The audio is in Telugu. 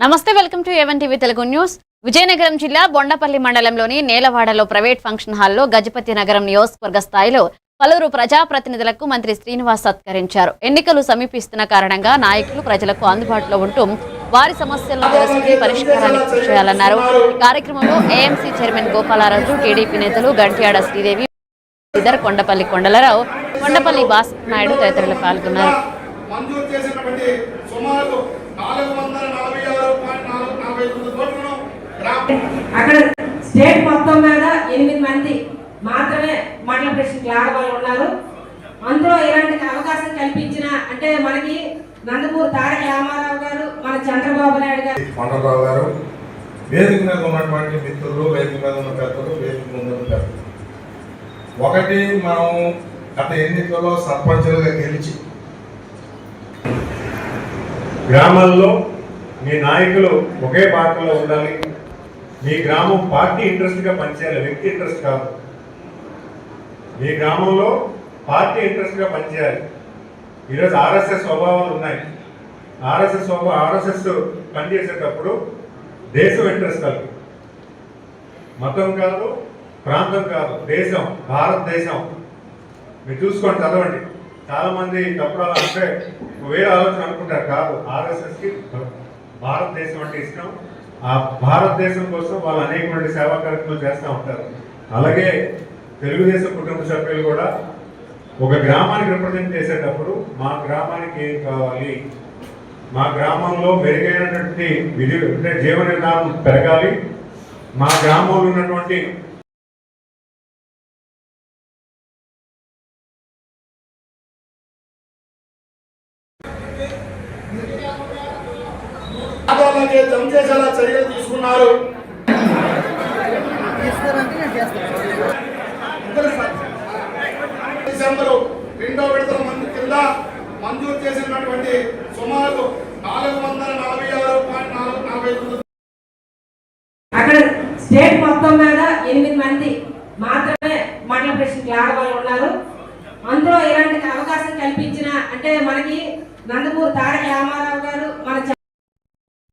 నమస్తే, welcome to A1 TV Telugu news. Vizianagaram జిల్లా బొండపల్లి మండలంలోని నేలవాడలో ప్రైవేట్ ఫంక్షన్ హాల్లో గజపతి నగరం నియోజకవర్గ స్థాయిలో పలువురు ప్రజాప్రతినిధులకు మంత్రి శ్రీనివాస్ సత్కరించారు. ఎన్నికలు సమీపిస్తున్న కారణంగా నాయకులు ప్రజలకు అందుబాటులో ఉంటూ వారి సమస్యలను తెలుసుకుని పరిష్కారానికి కృషి చేయాలన్నారు. ఈ కార్యక్రమంలో ఏఎంసీ చైర్మన్ గోపాలరాజు, టీడీపీ నేతలు గంట్యాడ శ్రీదేవి, కొండపల్లి కొండలరావు, కొండపల్లి భాస్కర్ నాయుడు తదితరులు పాల్గొన్నారు. అక్కడ స్టేట్ మొత్తం మీద 8 మంది మాత్రమే మండల ప్రెసిడెంట్ లాగవాళ్ళు ఉన్నారు. అందులో ఇలాంటి అవకాశం కల్పించిన అంటే మనకి నందమూరి తారక రామారావు గారు, మన చంద్రబాబు నాయుడు గారు, కొండలరావు గారు, వేదిక మీద ఉన్నటువంటి మిత్రులు, వేదిక మీద ఉన్న పెద్దలు, వేదిక ముందు పెద్దలు, ఒకటి మనం గత ఎన్నికల్లో సర్పంచులుగా గెలిచి గ్రామాల్లో మీ నాయకులు ఒకే పార్టీలో ఉండాలి. మీ గ్రామం పార్టీ ఇంట్రెస్ట్గా పనిచేయాలి, వ్యక్తి ఇంట్రెస్ట్ కాదు. మీ గ్రామంలో పార్టీ ఇంట్రెస్ట్గా పనిచేయాలి. ఈరోజు ఆర్ఎస్ఎస్ స్వభావాలు ఉన్నాయి. ఆర్ఎస్ఎస్ పనిచేసేటప్పుడు దేశం ఇంట్రెస్ట్ కాదు, మతం కాదు, ప్రాంతం కాదు, దేశం, భారతదేశం. మీరు చూసుకోండి, చదవండి. చాలామంది తప్పుడు అంటే వేరే ఆలోచన అనుకుంటారు. కాదు, ఆర్ఎస్ఎస్కి భారతదేశం అంటే ఇష్టం. ఆ భారతదేశం కోసం వాళ్ళు అనేకమంది సేవా కార్యక్రమాలు చేస్తూ ఉంటారు. అలాగే తెలుగుదేశం కుటుంబ సభ్యులు కూడా ఒక గ్రామానికి రిప్రజెంట్ చేసేటప్పుడు మా గ్రామానికి ఏం కావాలి, మా గ్రామంలో మెరుగైనటువంటి అంటే జీవన విధానం పెరగాలి, మా గ్రామంలో ఉన్నటువంటి జమ చేసేలా చర్యలు తీసుకున్నారు. డిసెంబరు 2వ విడతల మంది కింద మంజూరు చేసినటువంటి సుమారు 446.49 అక్కడ స్టేట్ మొత్తం మీద 8 మంది మాత్రమే మండల ప్రెసిడెంట్ లాగవాళ్ళు ఉన్నారు. అందులో ఇలాంటి అవకాశం కల్పించిన అంటే మనకి నందమూరి తారక రామారావు గారు,